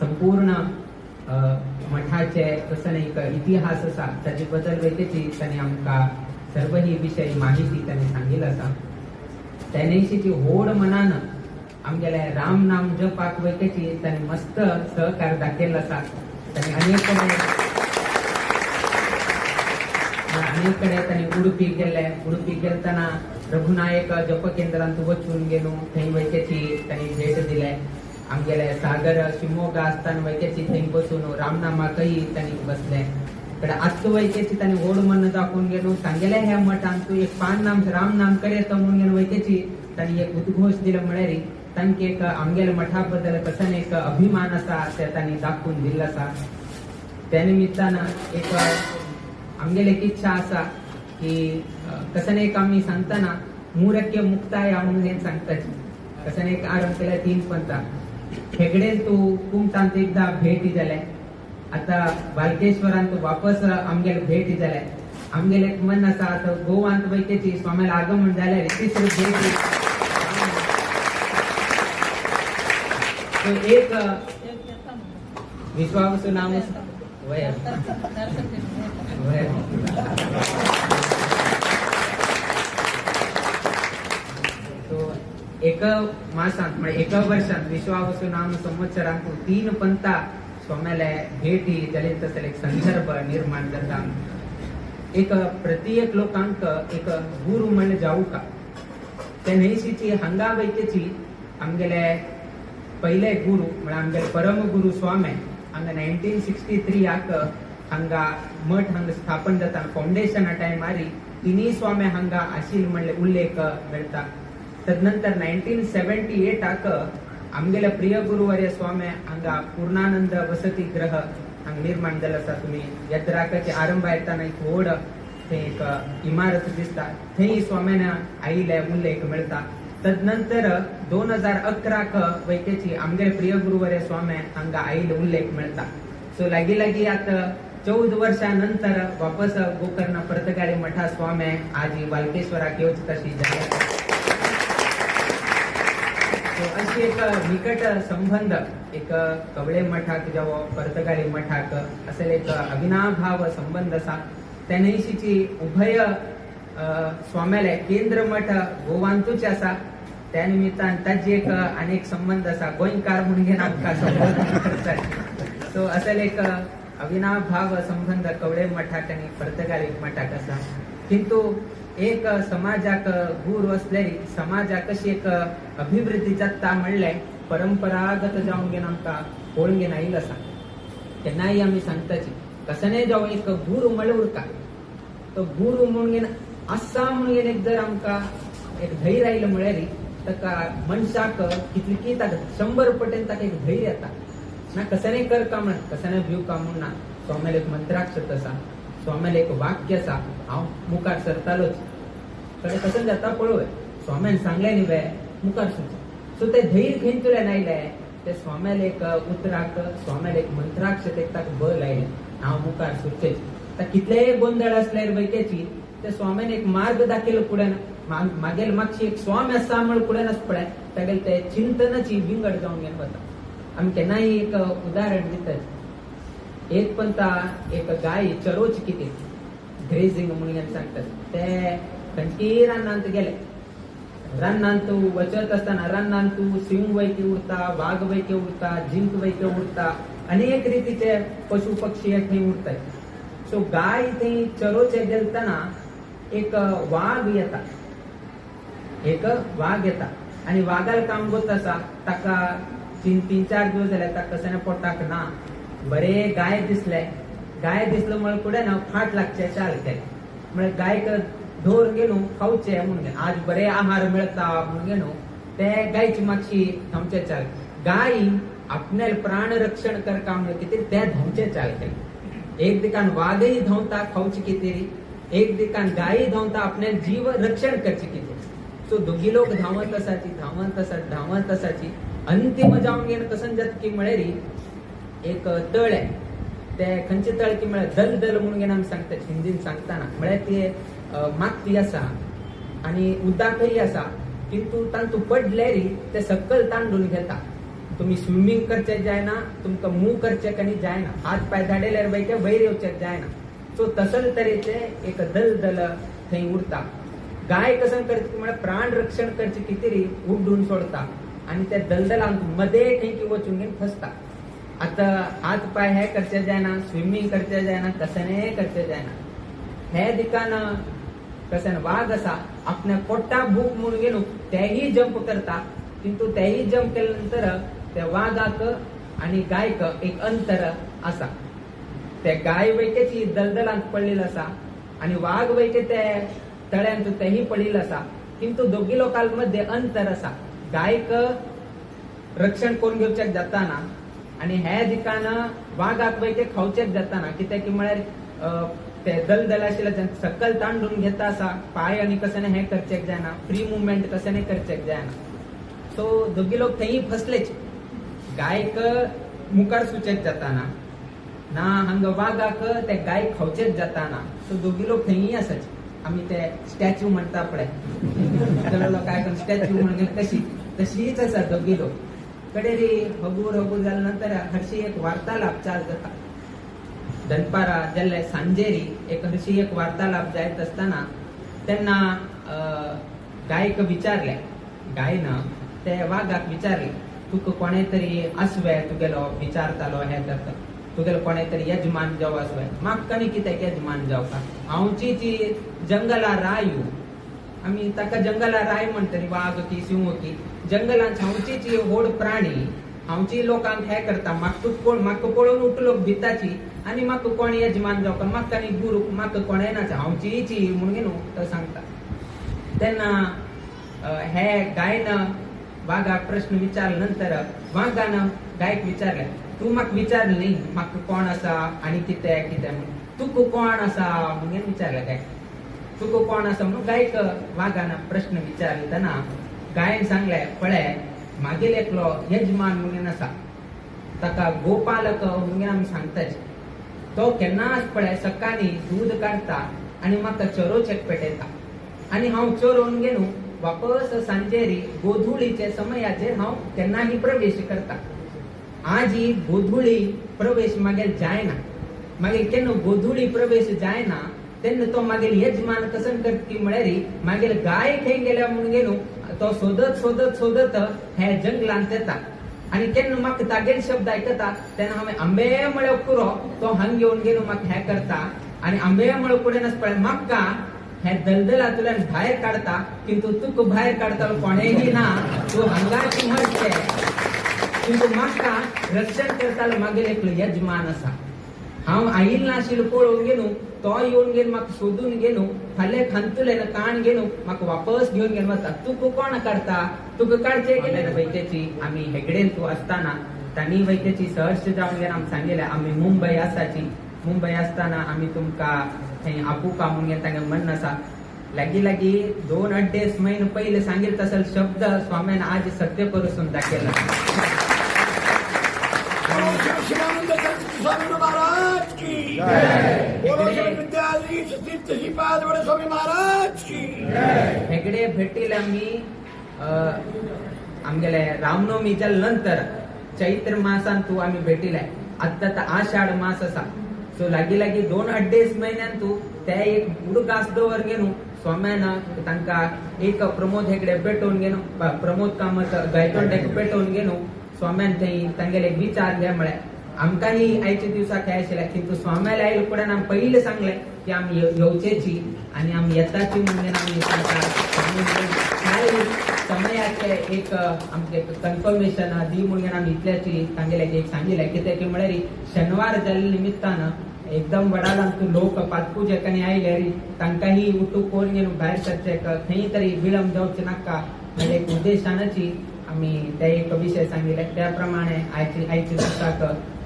संपूर्ण मठाचे कसं नाही का इतिहास असा त्याचे बद्दल वैतेची त्याने आमका सर्व ही विषयी माहिती त्याने सांगितलं असा. त्यानेशीची होड मनानं आमगेल्या राम नाम जपाक वैतेची त्याने मस्त सहकार दाखवला असा. त्याने अनेकडे त्यांनी उडुपी गेलताना रघुनायक जप केंद्रांत वचून गेलो थंय वैकेची त्यांनी भेट दिले. आमगेले सागर शिमोगा असताना वैकेची थंय बसून रामनामा काही त्यांनी बसले. इकडे आजचं वैकेची त्यांनी ओढ मन दाखवून गेलो सांगेले ह्या मठान तू एक पान नाम राम नाम करेत म्हणून गेलो वैकेची त्यांनी एक उद्घोष दिलं म्हळेरी तांके एक आमगेल्या मठाबद्दल कसं एक अभिमान असा त्या त्यांनी दाखवून दिला असा. त्यानिमित्तानं एक आमगेली एक इच्छा असा की कसं एक आम्ही सांगताना मूरक्य मुक्ताय म्हणून हे सांगताची कसं एक आरंभ केला 3 पंथा हेगडे तू कुमटांत एकदा भेटी जाले. आता बालकेश्वरांत वापस आमगेल भेटी जाले. आमगेल एक मन असा आता गोवांत वैकेची स्वामीला आगमन झाले तिसरी भेटी एक विश्वावसु नाम वय एक मासांत म्हणजे एका वर्षात विश्वावसु नाम संवत्सरांत 3 पंथा स्वाम्याला भेटी जाले तसले एक संदर्भ निर्माण जाता. एक प्रत्येक लोकांक एक गुरु म्हणले जाऊ का त्या नेशीची हंगा वैकेची आमगेले पहिले गुरु म्हणजे आमगेले परम गुरु स्वामी हांगा 1963 याक हांगा मठ हांगा स्थापन जाता फाउंडेशन टाइम मारी तिन्ही स्वामी हांगा आशिल म्हणले उल्लेख मिळता. तदनंतर 1978 आक आमगेले प्रिय गुरुवर्य स्वामी हांगा पूर्णानंद वसती गृह हांगा निर्माण झाला असा. तुम्ही यद्राकाचे आरंभ येताना एक ओढ ते एक इमारत दिसता थंय स्वाम्याना आईले उल्लेख मिळता. तदनंतर 2011 वैकेची आमगेले प्रिय गुरुवर्य स्वामी हांगा आईले उल्लेख मिळता. सो लागी आता 14 वर्षानंतर वापस गोकर्ण परतगाळी मठा स्वामी आजी बालकेश्वराक येवची तशी झाली. अशी एक निकट संबंध एक कवळे मठाक जेव्हा परतगाळी मठाक असेल एक अविनाभाव संबंध असा. त्यानेशीची उभय स्वाम्याले केंद्र मठ गोवांतूच असा. त्या निमित्तान ताजी एक अनेक संबंध असा गोंयकार म्हणून आमकां संबोधन करतात. सो असेल एक अविनाभाव संबंध कवळे मठाक आणि परतगाळी मठाक असा. किंतु एक समाजाक गुरु असलेली समाजाक कशी एक अभिवृद्धी जाता म्हणले परंपरागत जाऊन घेऊन आमका पळून घेऊन येईल असा. तेन्नाही आम्ही सांगताची कसं नाही जाऊ एक गुरु म्हणून का तो गुरु म्हणून घेऊन असा म्हणून घेऊन एक जर आमका एक धैर्य आयलं म्हळ्यारी तर मनशाक कितली की 100 पटेन ताका एक धैर्य येता ना. कसं नाही कर का म्हण कसं नाही भिव का म्हणून ना. स्वामीला एक मंत्राक्षर असा स्वामीला एक वाक्य असा हांव मुखार सरतालोच कडे कसं जाता पळोवय स्वाम्यान सांगले न्ही वे मुखार सुच. सो ते धैर्य खंय तुले नायले ते स्वाम्याला एक उतराक स्वाम्याला एक मंत्राक्षर एक ताका बल आयले हांव मुखार सुचेच. तर कितलेय गोंधळ असल्यार वैकेची ते स्वाम्यान एक मार्ग दाखयलो पुढे मागेल मागची एक स्वामी असा म्हण पुढे नस पळय तागेल ते चिंतनाची विंगड जावन घेवन वता. आमी केन्नाय एक उदाहरण दितात. एक पंथा एक गाय चरोच किती ग्रेझिंग म्हणून सांगतात ते खंयची रानांत गेले. रानांत वचत असताना रानांत सिंह वैके उरता वाघ वैके उरता जिंक वैके उरता अनेक रीतीचे पशु पक्षी थंय उरतात. सो गाय थंय चरोचे गेलतना एक वाघ येता आणि वाघाला काम गोत असा ताका 3-4 दिवस जाले ताका कसं पोटाक ना बरे गाय दिसलं म्हण पुढे ना फाट लागचे चाल केले म्हणजे गायक ढोर गेलो खाऊचे म्हणून आज बरे आहार मिळता म्हणून गेलो ते गायची मागची धावचे चाल. गाय आपल्या प्राण रक्षण कर काम किती त्या धावचे चाल केले. एक दिकान वाघही धावता खाऊची किती एक दिकान गायी धावता आपल्या जीव रक्षण करची किती. सो दोघी लोक धावत असाची अंतिम जाऊन गेलं कसं जात की म्हळेरी एक तळ आहे ते खंयचे तळ की म्हळ्यार दल म्हणून घेऊन आमी सांगतात हिंदीन सांगताना म्हळ्यार ते माती आसा आणि उदकही आसा किंतु तांतू पडल्यारी ते सकल तांडून घेता तुम्ही स्विमिंग करचे जायना, तुमका मूव करचे कनी जायना, हात पाय धाडेल्यार बैके वैर येवचे जायना. सो तसल तरेचे एक दल थंय उरता. गाय कसं करता म्हळ्यार प्राण रक्षण करचे कितेरी उड्डून सोडता आणि त्या दलदलांत मध्ये थंय वचून घेऊन फसता. आता हात पाय हे करचे जायना, स्विमिंग करचे जायना, कसने करचे जायना. हे दिकान कसं वाघ असा आपल्या पोटा भूक म्हणून गेलो तेही जंप करता, किंतु तेही जंप केल्यानंतर त्या वाघाक आणि गायक एक अंतर असा. त्या गाय वैकेची दलदलांत पडलेला असा आणि वाघ वैके ते तळ्यांत तेही पडलेला असा, किंतु दोघी लोकांमध्ये अंतर असा. गायक रक्षण करून घेवचेक जाताना आणि हे दिकान वाघाक वैके खावचेक जाताना कित्याक म्हळ्यार ते दलदल आशिल्ले सकल तांडून घेता असा, पाय आणि कसं हे करचेक जायना, फ्री मुवमेंट कसं करचेक जायना. सो दोघी लोक थंय फसलेच. गायक मुखार सुचेक जाताना ना हांगा वाघाक ते गाय खावचेच जाताना. सो दोघी लोक थंय आसाच. आम्ही ते स्टॅच्यू म्हणता पळय, काय स्टॅच्यू म्हणजे कशी तशीच आसा दोघी लोक. कडेरी हगूर जाल्या नंतर हरशी एक वार्तालाप चाल जाता. दनपारा जाल्ले सांजेरी एक हरशी एक वार्तालाप जायत असताना त्यांना गायक विचारले, गायनं ते वाघाक विचारले, तुका कोणे तरी आसवे तुगेलो विचारतालो हे करता, तुगेलो कोणे तरी यजमान जाव आसवे, म्हाका कनी कित्याक यजमान जावका, हांवची ती जंगला रायू. आम्ही ताका जंगला राय म्हणटली, वाघ की सिंह की जंगलांत हांवची ती व्हड प्राणी, हांवची लोकांक हे करता, म्हाका पळोवन उठलो भिताची आणि म्हाका कोण यजमान जावका, म्हाका आनी गुरू म्हाका कोणे नाच, हांवची ची म्हणून न्हू तो सांगता. तेन्ना हे गायन वाघाक प्रश्न विचारल्या नंतर वाघान गायक विचारले, तू म्हाका विचारले न्ही म्हाका कोण आसा आणि कितें कितें म्हणून, तुका कोण आसा म्हणून विचारले गायक. तुका कोण आसा म्हणून गायक वाघान प्रश्न विचारले तेन्ना गायन सांगले, पळय मागीर एकलो यजमान म्हणून आसा, ताका गोपालक म्हणून आमी सांगताच. तो केन्नाच पळय सकाळी दूध काडटा आणि म्हाका चरोवचेक पेटयता आणि हांव चरोवन घेवन वापस सांजेरी गोधुळीचे समयाचेर हांव केन्नाही प्रवेश करता. आज ही गोधुळी प्रवेश मागेल जायना, मागीर केन्ना गोधुळी प्रवेश जायना तेन्ना तो मागीर यजमान कसं करता म्हळ्यार मागीर गाय खंय गेल्या म्हणून गेलो तो सोदत हे जंगलांत येता आणि केन्ना म्हाका तागेल शब्द आयकता तेन्ना हांवें आंबे मळ्यो पुरो तो हांग घेवन गेलो म्हाका हे करता आणि आंबे मळ्यो पुडेनच पळय म्हाका हे दलदलांतल्यान भायर काढता, किंतु तुका भायर काढतालो कोणेही ना, तू हांगाची मरचे, किंतु म्हाका रक्षण करतालो मागीर एकलो यजमान आसा. हांव आयिल्लो नाशिल्लो पळोवन गेलो, तो येवन गेलो म्हाका सोदून गेलो, फाल्यां खांतुले काण गेलो म्हाका वापस घेवन गेलो वता. तुका कोण काडता, तुका काडचे गेले वैकेची. आमी हेगडेन तू आसताना तांणी वैकेची सहर्ष जावन गेले आमकां सांगिल्लें आमी मुंबय आसाची. मुंबय आसताना आमी तुमकां थंय आपुका म्हणून तांगे म्हणण आसा. लागी 2-2.5 महिने पयले सांगिल्लो तसलो शब्द स्वाम्यान आज सत्य करून दाखयला. स्वामी महाराज की स्वामी महाराज की. हेगडे भेटील आम्ही आमगेले रामनवमी जाल्या नंतर चैत्र मासान तू आम्ही भेटिले. आता आषाढ मास असा. सो लागी 2-2.5 महिन्यान तू ते एक उडकास दवर गेलो स्वाम्यान तांकां एक प्रमोद हेगडे भेटोवन गेलो, प्रमोद कामत गायतोंडेक भेटोवन गेलो. स्वाम्यान थंय तांगेले विचार घे म्हळ्यार आमकांही आयच्या दिवसाक हे आशिल्ले, किंतु स्वाम्याला आयले फुडें आमी पयलीं सांगलें की आमी येवचेची आणि आमी येताची म्हणून आमी समयाचे एक आमचे कन्फर्मेशन दी म्हणून आमी इतल्याची तांगेले एक सांगिल्लें. कित्याक की म्हळ्यार शेनवार जाल्ले निमित्तान एकदम वडालांत लोक पातपुजेकांनी आयले तांकांही उठूक कोण घेवन भायर सरचेक खंय तरी विळंब जावचे नाका म्हणजे एक उद्देशानची आमी ते एक विशय सांगिल्ले. त्या प्रमाणे आयच्या दिसाक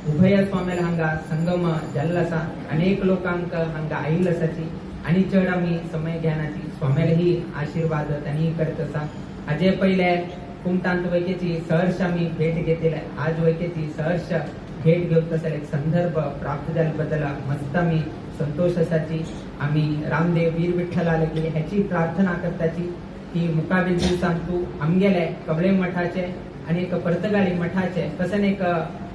उभय स्वाम्याला हांगा संगम जाल्लो आसा. अनेक लोकांक हांगा आयिल्लो आसाची आणि चड आमी समय घेनाची. स्वाम्याला ही आशीर्वाद तांणी करत आसा. हाजे पयले कुमठांत वैकेची सहर्ष आमी भेट घेतले. आज वैकेची सहर्ष भेट घेवंक तसले एक संदर्भ प्राप्त जाल्ले बद्दल मस्त आमी संतोष आसाची. आमी रामदेव वीर विठ्ठला लागली हेची प्रार्थना करताची की मुखावेल दिवसांत तू आमगेले कवळे मठाचे आणि एक पर्तगाळी मठाचे कसन एक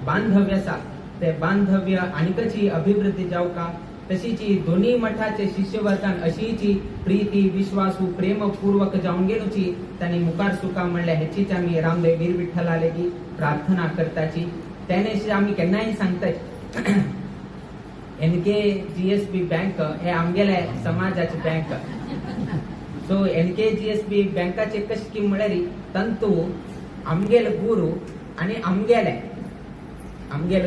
बांधव्य असा ते बांधव्य आणखी अभिवृद्धी जाऊ का तशीची दोन्ही मठाचे शिष्यवर्गान अशीची प्रीती विश्वासू प्रेमपूर्वक जाऊन गेलोची त्यांनी मुखार सुका म्हणल्या ह्याचीच आम्ही रामदेव वीर विठ्ठलाले की प्रार्थना करताची त्याने आम्ही केन्नाही सांगताय NKGSB बँक हे आमगेले समाजाची बँक सो NKGSB बँकाचे कशी की म्हळ्यार तंतू आमगेल गुरु आणि आमगेल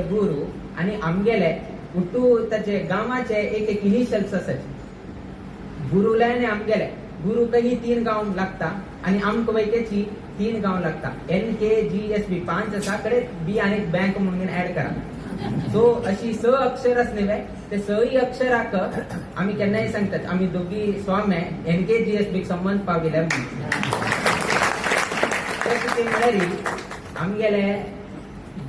गुरु आणि आमगेले उठू त्याचे गावाचे एक इनिशियल्स असायचे गुरुला आणि आमगेले गुरु काही 3 गाव लागता आणि आमक वैकेची 3 गाव लागता NKGSB 5 असा कडे बी आणि बँक म्हणून ऍड करा सो अशी स अक्षर असणे ते सही अक्षराक आम्ही केन्नाही सांगतात आम्ही दोघी स्वामी NKGSB संबंध पाविले आमगेले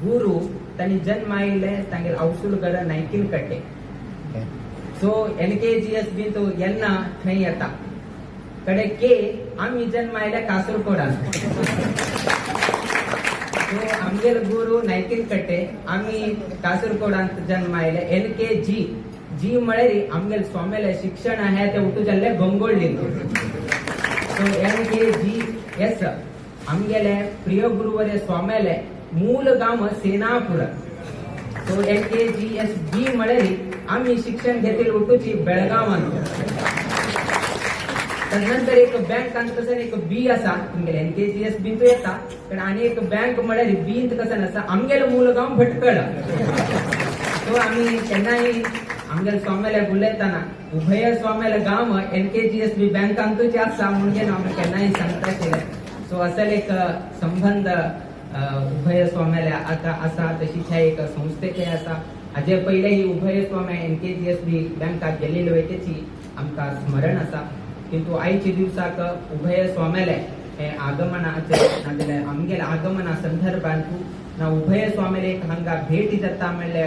गुरु त्यांनी जन्म आयले तांगे अवसुलगड 19 कट्टे सो NKGSB तो यांना थंय येता कडे के आम्ही जन्म आयले कासरकोडा सो आमगेल गुरु 19 कट्टे आम्ही कासरकोडांत जन्म आयले NKG जी म्हळ्यार आमगेल स्वामीले शिक्षण आहे ते उठू जाल्ले गंगोळली सो NKGS आमगेले प्रिय गुरुवर्य स्वामीले मूल गाव सेनापूर सो NKGSB म्हळ्यार आम्ही शिक्षण घेतील उठूची बेळगावान त्यानंतर एक बँक कसं एक बी असा तुमगेले NKGSB तो येता पण आणि एक बँक म्हळ्यार बी कसं असा आमगेले मूल गाव भटकळ सो आम्ही केन्नाही आमगेले स्वामीला उलयताना उभय स्वामीला गाव NKGSB बँकांतूच आसा म्हणून आम्ही केन्नाही सांगता सो असेल एक संबंध उभय स्वाम्याला आता असा तशीच एक संस्थेचे असा हाजे पहिले ही उभय स्वाम्या NKGSB बँकात गेलेले वय त्याची आमका स्मरण असा किंतु आयचे दिवसाक उभय स्वाम्याले हे आगमनाचे नाजाल्यार आमगेल्या आगमना संदर्भांत ना उभय स्वामीले एक हांगा भेट जाता म्हणले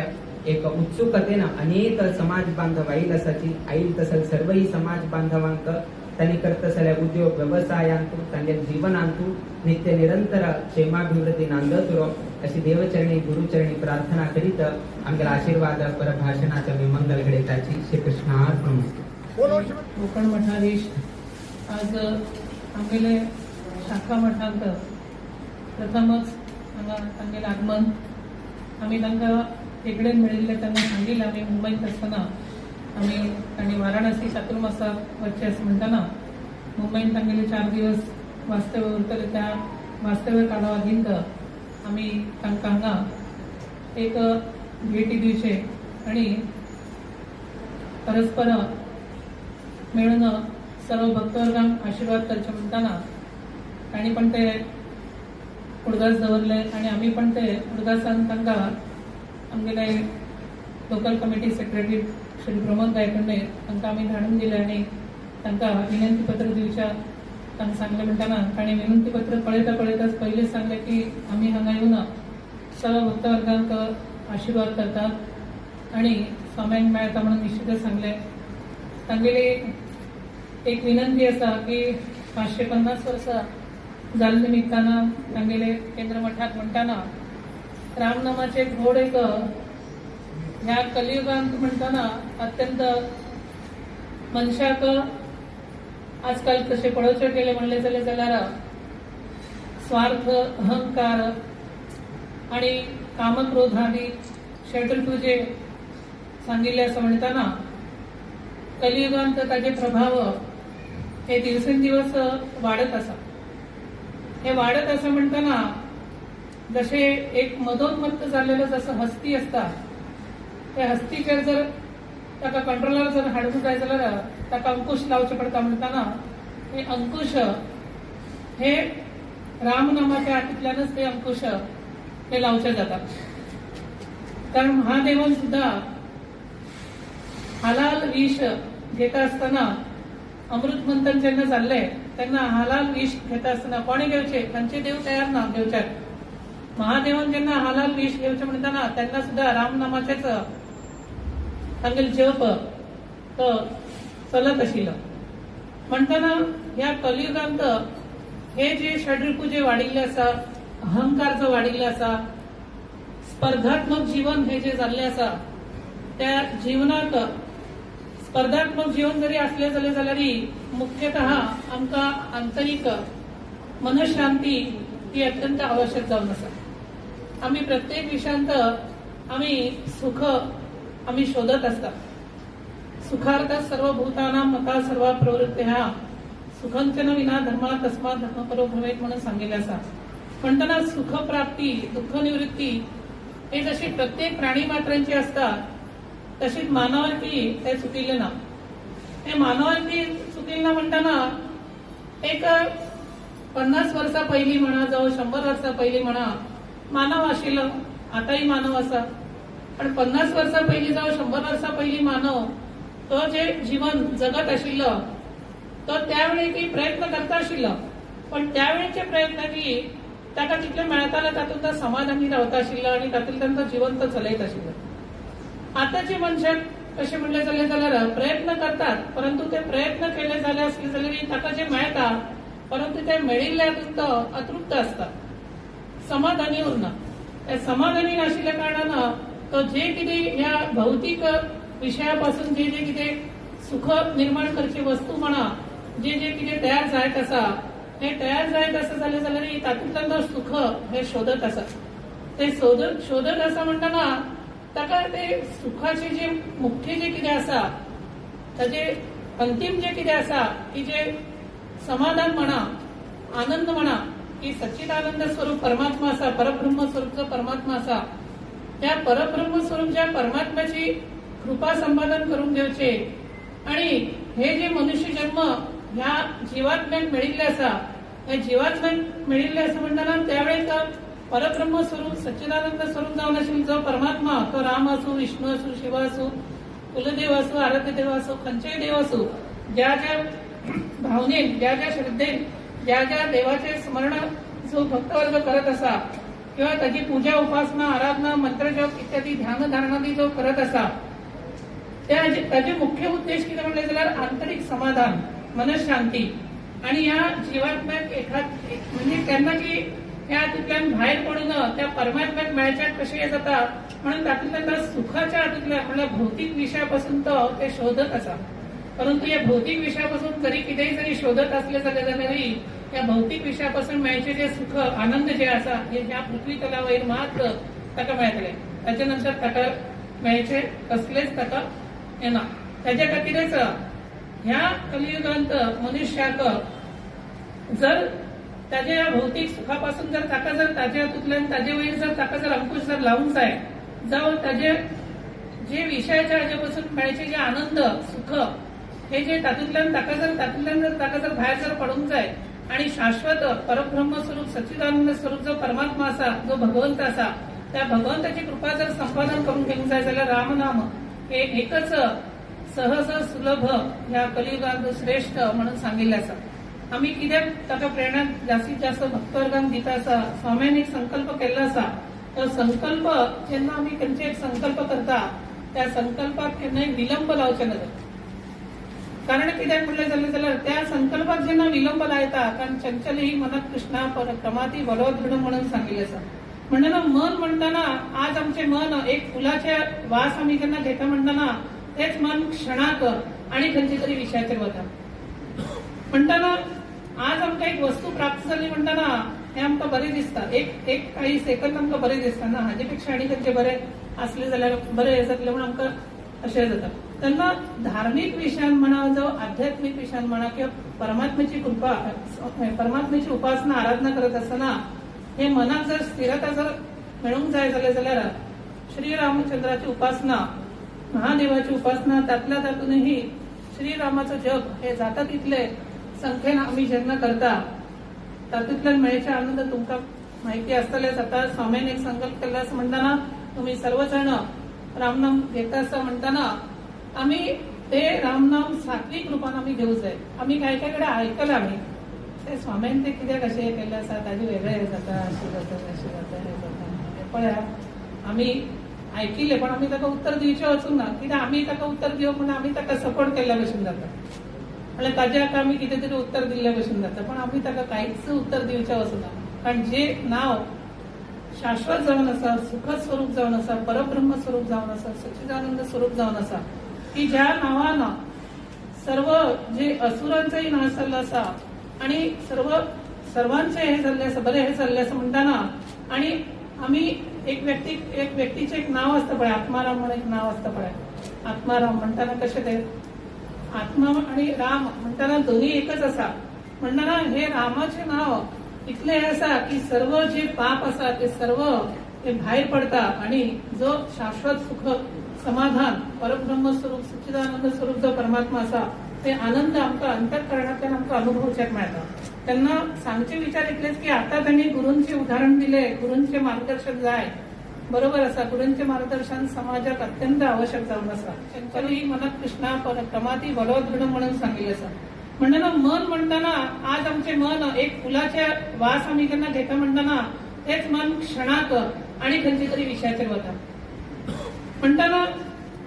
एक उत्सुकतेन अनेक समाज बांधव आईल असाची आईल तसल सर्वही समाज बांधवांक त्यांनी करत असलेल्या उद्योग व्यवसायांतू तांगे जीवनांतू नित्य निरंतर क्षेमाभिवृद्धी नांदतुरो अशी देवचरणी गुरुचरणी प्रार्थना करीत आमगेला आशीर्वाद परभाषणाचा विमंगल घडयताची श्री कृष्णार्पण कोकण मठाधीश आज आमगेले शाखा मठांत प्रथमच हांगा तांगेले आगमन आमी तांकां एकडेन मेळिल्ले तेन्ना सांगिल्लें आमी मुंबईत आसतना आमी तांणी वाराणसी चातुर्मासाक वचचे अशें म्हणटना मुंबईत तांगेले 4 दिवस वास्तव्य उरतले त्या वास्तव्य काडा वागींत आमी तांकां हांगा एक भेटी दिवचे आनी परस्पर मेळून सर्व भक्तवर्गांक आशीर्वाद करचे म्हणटना तांणी पण ते उडगास दवरले आनी आमी पण ते उडगासान तांकां आमगेले local committee secretary Shri Pramod Gaikande तांकां आमी धाडून दिले आनी तांकां विनंती पत्र दिवच्या तांकां सांगले म्हणटना ताणें विनंती पत्र पळयताच पयलींच सांगलें की आमी हांगा येवन सर्व भक्तवर्गांक आशीर्वाद करतात आनी स्वाम्यांक मेळटा म्हणून निश्चितच सांगलें तांगेली एक विनंती आसा की 550 वर्सां जाले निमित्तान तांगेले केंद्र मठाक म्हणटना रामनामाचे घोड एक ह्या कलियुगांत म्हणटना अत्यंत मनशाक आजकाल तशें पळोवचें गेलें म्हणलें जाल्यार स्वार्थ अहंकार आनी कामक्रोधादी षड्ऋतूचे सांगिल्ले आसा म्हणटना कलियुगांत ताजे प्रभाव हे दिवसेंदिवस वाडत आसा हे वाडत आसा म्हणटना जशे एक मदोन्मत्त जाल्लेलो जसो हस्ती असता त्या हस्तीचेर जर ताका कंट्रोलर जर हाडूंक जाय जाल्यार ताका अंकुश लावचे पडटा म्हणटना हे अंकुश हे रामनामाच्या हातूंतल्यानच ते अंकुश हे लावचे जातात कारण महादेवान सुद्धा हलाल विष घेता आसतना अमृत मंथन जेन्ना जाल्लें तेन्ना हलाल विष घेता आसतना कोणे घेवचे तांचे देव तयार ना घेवच्याक महादेवान जेन्ना हलाल विष घेवचे म्हणटना तेन्ना सुद्धा रामनामाचेच तांगेले जप तो चलत आशिल्लो म्हणटना ह्या कलियुगांत हे जे षड्रिपू जे वाडिल्ले आसा अहंकार जो वाढिल्लो आसा, स्पर्धात्मक जीवन हे जे जाल्लें आसा, त्या जीवनाक स्पर्धात्मक जीवन जरी असले जाल्यार मुख्यतः आमकां आंतरिक मनशांती ही अत्यंत आवश्यक जावन आसा. आमी प्रत्येक विषयांत आमी सुख आमी शोधत असता. सुखार्थ सर्वभूतानां मता सर्व प्रवृत्त्या सुखंचन विना धर्मा तस्मात् धर्मपरो भवेत् म्हणून सांगितले आसा. म्हणटना सुख प्राप्ती दुःख निवृत्ती हे जशी प्रत्येक प्राणी मात्रांची असता, तशीच मानवाची ते चुकिल्ले ना. हे मानवाची चुकिल्ले ना म्हणटना एक 50 वर्सां पहिली म्हणा जावं 100 वर्सां पहिली म्हणा मानव आशिल्लो, आतांय मानव आसा. पण 50 वर्सां पहिली जावं 100 वर्सां पहिली मानव तो जे जीवन जगत आशिल्लो तो त्यावेळी की प्रयत्न करता आशिल्लो, पण त्यावेळेचे प्रयत्न की ताका कितले मेळटाले तातूंत तो समाधानी रावता आशिल्लो आणि तातूंतल्यान तो जीवन तो चलयत आशिल्लो. आतांचे मनशाक कशें म्हणलें जाल्यार प्रयत्न करतात, परंतु ते प्रयत्न केले जाले असले जाल्यार ताका जे मेळटा परंतु ते मेळिल्ले हातूंत तो अतृप्त असता, समाधानी उरना. ते समाधानी नाशिल्ल्या कारणान तो जे कितें ह्या भौतिक विशयापासून जे जे कितें सुख निर्माण करची वस्तू म्हणा, जे जे कितें तयार जायत आसा, हे तयार जायत आसा जाल्यार तातूंतल्यान तो सुख हे शोधत आसा. ते शोधत आसा म्हणटना ताका ते सुखाचे जे मुख्य जे कितें आसा, ताजे अंतिम जे कितें आसा की जे समाधान म्हणा, आनंद म्हणा, की सच्चिदानंद स्वरूप परमात्मा आसा, परब्रह्म स्वरूप जो परमात्मा आसा, त्या परब्रह्म स्वरूप ज्या परमात्म्याची कृपा संपादन करून घेवचे आणि हे जे मनुष्य जन्म ह्या जीवात्म्याक मेळिल्ले आसा, हे जीवात्म्याक मेळिल्ले आसा म्हणटना त्यावेळेस परब्रह्म स्वरूप सच्चिदानंद स्वरूप जावन आशिल्लो जो परमात्मा, तो राम असो, विष्णू असो, शिव असो, कुलदेव असो, आराध्य देव असो, खंयचेय देव असो, ज्या ज्या भावनेन, ज्या ज्या श्रद्धेन, ज्या ज्या देवाचे स्मरण जो भक्तवर्ग करत असा किंवा त्याची पूजा उपासना आराधना मंत्रजप इत्यादी ध्यान धारणादी जो करत असा, त्याचे मुख्य उद्देश किती म्हणले जाल्यार आंतरिक समाधान, मनशांती. आणि या जीवात्म्याक म्हणजे त्यांना की या हातूंतल्यान भायर पडून त्या परमात्म्याक मेळच्याक कशें जाता म्हणून तातूंतल्यान सुखाच्या हातूंतल्यान म्हणल्यार भौतिक विशयापासून तो ते शोधत आसा. परंतु या भौतिक विषयापासून जरी कितेंय जरी शोधत असले जाल्यारही या भौतिक विषयापासून मेळचे जे सुख आनंद जे आसा हे ह्या पृथ्वी तला वयर मात्र ताका मेळटले. ताचे नंतर ताका मेळचे कसलेच ताका येना. त्याच्या खातीरच ह्या कलियुगांत मनुष्याक जर ताच्या या भौतिक सुखापासून जर ताका जर ताच्या हातूंतल्यान ताजे वयर जर ताका जर अंकुश जर लावूंक जाय, जावं ताजे जे विषयाच्या हाजे पासून मेळचे जे आनंद सुख हे जे तातूंतल्यान जर ताका जर भायर जर पडूंक जाय आणि शाश्वत परब्रह्म स्वरूप सच्चिदानंद स्वरूप जो परमात्मा आसा, जो भगवंत आसा, त्या भगवंताची कृपा जर संपादन करून घेवंक जाय जाल्यार रामनाम हे एकच सहज सुलभ ह्या कलियुगांत श्रेष्ठ म्हणून सांगिल्ले आसा. आम्ही कित्याक ताका प्रेरणा जास्तीत जास्त भक्तवर्गांक दिता आसा, स्वाम्यान एक संकल्प केल्लो आसा. तो संकल्प जेन्ना आमी खंयचे एक संकल्प करता त्या संकल्पाक केन्नाय विलंब लावचे नजर. कारण कित्याक म्हणलें जाल्यार त्या संकल्पाक जेन्ना विलंब लायता, कारण चंचल ही मनात कृष्णा प्रमाती बलोदृढ म्हणून सांगिल्लें आसा. म्हणटना मन म्हणटना आज आमचे मन एक फुलाचे वास आमी जेन्ना घेता म्हणटना तेच मन क्षणाक आणि खंयचे तरी विशयाचेर वता. म्हणटना आज आमकां एक वस्तू प्राप्त जाली म्हणटना हे आमकां बरें दिसता, एक काही सेकंद आमकां बरें दिसता ना, हाजे पेक्षा आनी खंयचे बरें असले जाल्यार बरें जातलें म्हणून आमकां अशें जाता. तेन्ना धार्मीक विशयान म्हणा जावं आध्यात्मीक विशयान म्हणा किंवा परमात्म्याची कृपा परमात्म्याची उपासना आराधना करत आसतना हे मनाक जर स्थिरता जर मेळूंक जाय जाल्यार श्रीरामचंद्राची उपासना, महादेवाची उपासना, तातल्या तातूनही श्रीरामाचं जप हे जाता तितले संख्येन आमी जेन्ना करता तातूंतल्यान मेळचे आनंद तुमकां माहिती आसतलेच. आता स्वाम्यान एक संकल्प केला असं म्हणताना तुम्ही सर्वजण रामनाम घेता असं म्हणताना आम्ही ते रामनाम सात्विक रूपान आम्ही घेऊ जाय. आम्ही काय काय कडेन आयकलां आमी ते स्वाम्यान ते कित्याक अशें केल्लें आसा, ताजे वेगळें जाता, अशें जाता, अशें जाता, हें जाता, हें पळया आमी आयकिल्लें पण आमी ताका उत्तर दिवचें वचूंक ना. कित्याक आमी ताका उत्तर दिवप म्हणून आमी ताका सपोर्ट केल्ल्या भशेन जाता, म्हणल्यार ताजे आतां आमी कितें तरी उत्तर दिल्ल्या भशेन जाता, पण आमी ताका कांयच उत्तर दिवचें वचूंक ना. कारण जे नांव शाश्वत जाऊन असा, सुखद स्वरूप जाऊन असा, परब्रह्म स्वरूप जाऊन असा, सच्चिदानंद स्वरूप जाऊन असा, की ज्या नावानं सर्व जे असुरांचाही नाश झाला असा आणि सर्वांचे हे झाले असं, बरे हे झाले असं म्हणताना, आणि आम्ही एक व्यक्तीचे एक नाव असतं पडे, आत्माराम म्हणून एक नाव असतं पडे. आत्माराम म्हणताना कसे ते आत्मा आणि राम म्हणताना दोन्ही एकच असा म्हणताना, हे रामाचे नाव इथले असा की सर्व जे पाप असा ते सर्व ते बाहेर पडता आणि जो शाश्वत सुख समाधान परब्रह्म स्वरूप सच्चिदानंद स्वरूप जो परमात्मा असा ते आनंद आमका अंतःकरणातल्यान आमका अनुभवच्याक मेळटा. त्यांना सांगचे विचार इतलेच की आता त्यांनी गुरूंचे उदाहरण दिले, गुरूंचे मार्गदर्शन जाय, बरोबर असा गुरूंचे मार्गदर्शन समाजात अत्यंत आवश्यक जाऊन असा. शंकरी मनत कृष्णा क्रमाती बलवदृढ म्हणून सांगितले असा. म्हणताना मन म्हणताना आज आमचे मन एक फुलाच्या वास आम्ही त्यांना घेता म्हणताना तेच मन क्षणाक आणि खंयच्या तरी विषयाचेर वता. म्हणताना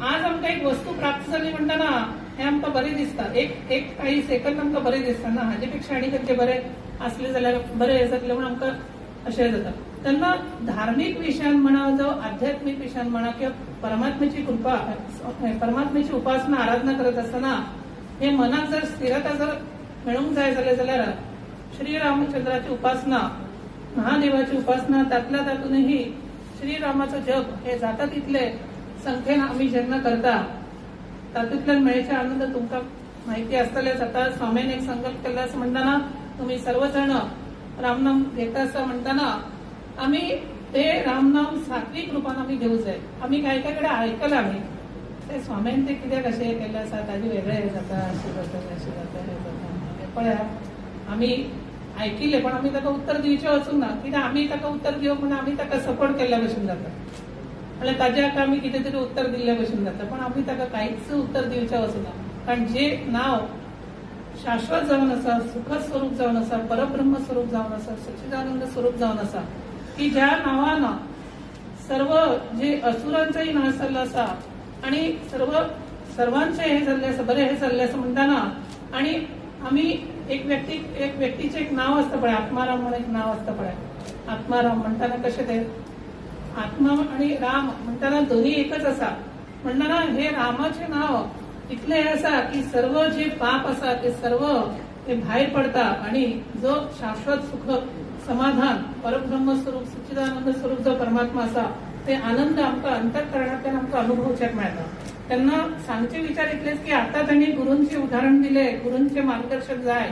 आज आमका एक वस्तू प्राप्त झाली म्हणताना हे आमका बरे दिसता, एक काही सेकंद आमका बरे दिसता ना, हाजेपेक्षा आणि खंयचे बरे असले जाल्यार बरे जातले म्हणून आमका अशें जाता. त्यांना धार्मिक विषयान म्हणा, जो आध्यात्मिक विषयान म्हणा किंवा परमात्म्याची कृपा, परमात्म्याची उपासना आराधना करत असताना हे मनात जर स्थिरता जर मिळूंक जाय जाल्यार श्रीरामचंद्राची उपासना, महादेवाची उपासना, त्यातल्या तातूनही श्रीरामाचं जप हे जाता तितले संख्येन आम्ही जेन्ना करता तातूंतल्यान मेळचे आनंद तुमका माहिती आसतलेच. आता स्वामीन एक संकल्प केला असं म्हणताना तुम्ही सर्वजण रामनाम घेता असं म्हणताना आम्ही ते रामनाम सात्विक रूपान आम्ही घेऊ जाय. आम्ही काय काय कडे ऐकलं आम्ही ते स्वामीन ते कित्याक अशें केलें आसा, ताजे वेगळे हे जाता, अशें जाता, अशें जाता, हे जाता, पळया आम्ही ऐकिले पण आम्ही ताका उत्तर दिवचे वचूंक ना, कित्याक आम्ही ताका उत्तर दिवप म्हणून आम्ही ताका सपोर्ट केल्ल्या भशेन जाता, म्हणजे ताज्या हाका आम्ही कितें तरी उत्तर दिल्ल्या भशेन जाता, पण आम्ही ताका कांयच उत्तर दिवचें वचूंक ना. कारण जे नाव शाश्वत जावन आसा, सुखद स्वरूप जावन आसा, परब्रह्म स्वरूप जावन आसा, सच्चिदानंद स्वरूप जावन आसा, की ज्या नावानं सर्व जे असुरांचाही नाश झाला असा आणि सर्वांचे हे झाले असं, बरे हे झाले असं म्हणताना, आणि आम्ही एक व्यक्तीचे एक नाव असतं पडे, आत्माराम म्हणून एक नाव असतं पडे. आत्माराम म्हणताना कसे ते आत्मा आणि राम म्हणताना दोन्ही एकच असा म्हणताना, हे रामाचे नाव इतले असा की सर्व जे पाप असा ते सर्व ते बाहेर पडता आणि जो शाश्वत सुख समाधान परब्रह्म स्वरूप सच्चिदानंद स्वरूप जो परमात्मा असा ते आनंद आमका अंतःकरणातल्यान आमका अनुभवच्याक मेळटा. त्यांना सांगचे विचार इतलेच की आता त्यांनी गुरूंचे उदाहरण दिले, गुरूंचे मार्गदर्शन जाय,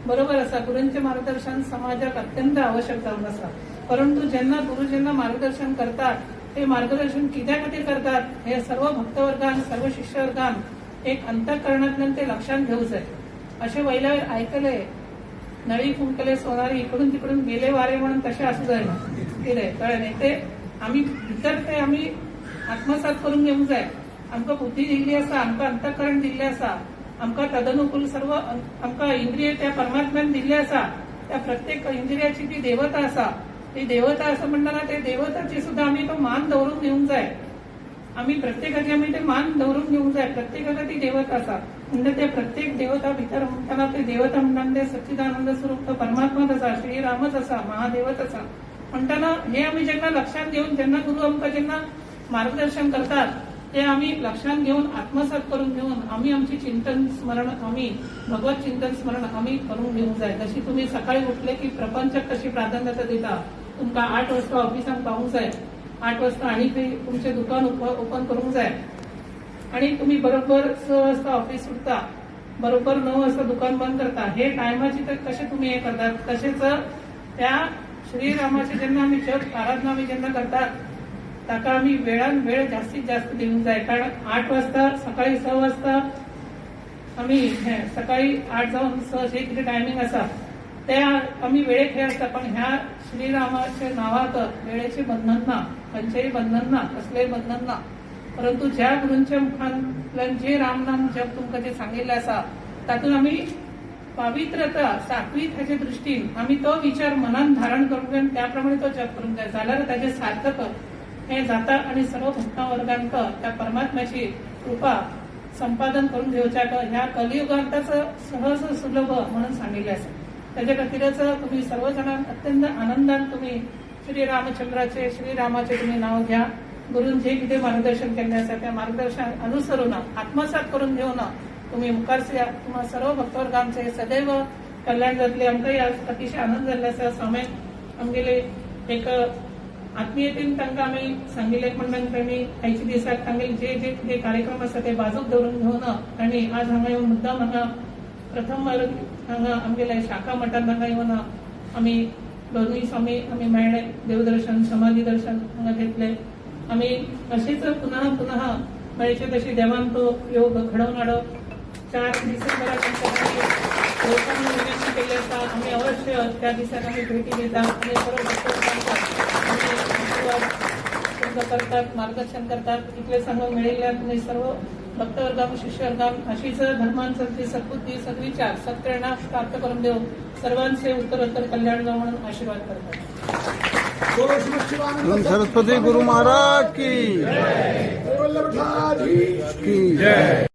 बरोबर असा गुरूंचे मार्गदर्शन समाजात अत्यंत आवश्यक जाऊन असा. परंतु ज्यांना गुरु ज्यांना मार्गदर्शन करतात ते मार्गदर्शन कित्या खातीर करतात हे सर्व भक्तवर्गान, सर्व शिष्यवर्गान एक अंतःकरणातल्यान ते लक्षात घेऊ जाय. असे वयल्या ऐकले, नळी फुंकले सोनारी, इकडून तिकडून गेले वारे म्हणून तसे असू जायना, कितें कळ्ळें न्ही. ते आम्ही भितर ते आम्ही आत्मसात करून घेऊंक जाय. आमकां बुद्धी दिल्ली आसा, आमकां अंतःकरण दिल्लें आसा, आमकां तदनुकूल सर्व आमकां इंद्रिय त्या परमात्म्यान दिल्ले आसा. त्या प्रत्येक इंद्रियाची ती देवता आसा, ती देवता असं म्हणताना ते देवताची सुद्धा आम्ही तो मान दवरून घेऊन जाय. आम्ही प्रत्येकाची आम्ही ते मान दवरून घेऊन जाय. प्रत्येकाला ती देवता आसा म्हणजे ते प्रत्येक देवता भितर म्हणताना ते देवता म्हणताना ते सच्चिदानंद स्वरूप तो परमात्माच आसा, श्रीरामच आसा, महादेवच आसा म्हणताना हे आम्ही जेन्ना लक्षात घेऊन, जेन्ना गुरु आमकां जेन्ना मार्गदर्शन करतात ते आम्ही लक्षात घेऊन आत्मसात करून घेऊन आम्ही आमची चिंतन स्मरण, आम्ही भगवत चिंतन स्मरण आम्ही करून घेऊन जाय. जशी तुम्ही सकाळी उठले की प्रपंचाक कशी प्राधान्यता दिता, तुमकां 8 वाजता ऑफिसांत पावूंक जाय, 8 वाजता आणि तुमचे दुकान ओपन करूंक जाय आणि तुम्ही बरोबर 6 वाजता ऑफिस सुटता, बरोबर 9 वाजता दुकान बंद करता. हे टायमाची तर कसे तुम्ही हे करतात, तसेच त्या श्रीरामाचे जेन्ना आम्ही जप आराधना आम्ही जेन्ना करतात ताका आम्ही वेळान वेळ जास्तीत जास्त देऊन जाय. कारण 8 वाजता सकाळी 6 वाजता आम्ही सकाळी 8 जाऊन 6 जे किती टायमिंग असा त्या आम्ही वेळेक हे असता, पण ह्या श्रीरामाच्या नावात वेळेचे बंधन ना, खंयचेही बंधन ना, कसलेही बंधन ना. परंतु ज्या गुरूंच्या मुखांतल्यान जे रामनाम जप तुमकां जे सांगिल्ले आसा तातूंत आम्ही पवित्रता सात्विक ह्याच्या दृष्टीन आम्ही तो विचार मनात धारण करून जाय, त्याप्रमाणे तो जप करून जाय जाल्यार ताचे सार्थक हे जाता आणि सर्व भक्ता वर्गांक त्या परमात्म्याची कृपा संपादन करून घेवच्याक ह्या कलियुगांतच सहज सुलभ म्हणून सांगिल्ले आसा. त्याच्या खातीरच तुम्ही सर्वजणांक अत्यंत आनंदान तुम्ही श्रीरामचंद्राचे श्रीरामाचे तुम्ही नाव घ्या. गुरूंचे किती मार्गदर्शन केले असं त्या मार्गदर्शन अनुसरून आत्मसात करून घेऊन तुम्ही मुखारसे या. तुम्हा सर्व भक्तवर्गांचे सदैव कल्याण जातले. आमकांय आज अतिशय आनंद जाल्लो आसा. स्वामी आमगेले एक आत्मीयतेन तांकां आमी सांगिल्ले म्हणून तांणी आयच्या दिसाक तांगेले जे जे कितें कार्यक्रम आसा ते बाजूक दवरून घेवन तांणी आज हांगा येवन मुद्दाम हांगा प्रथम हांगा आमगेल्या शाखा मठांत हांगा येवन आमी दोनूय स्वामी आमी मेळ्ळे. देवदर्शन समाधी दर्शन हांगा घेतले. आमी अशीच पुनः पुनः मेळचे तशी देवान तो योग घडोवन हाडप. 4 डिसेंबराक लोकांनी विनंती केली आसा. आमी अवश्य त्या दिसाक आमी भेटी दिता आनी सर्व भक्तवर्गांका आमी आशीर्वाद करतात, मार्गदर्शन करतात. इतले सांगून मेळिल्ल्यान तुमी सर्व भक्तवर्गांक शिष्यवर्गांक अशीच धर्मान चलची सद्बुद्धी सद्विचार सत्प्रेरणा प्राप्त करून देव सर्वांचे उत्तरोत्तर कल्याण जावं म्हणून आशीर्वाद करतात. बोलो श्री शिवानंद सरस्वती गुरु महाराज की वल्लभाधीश की जय.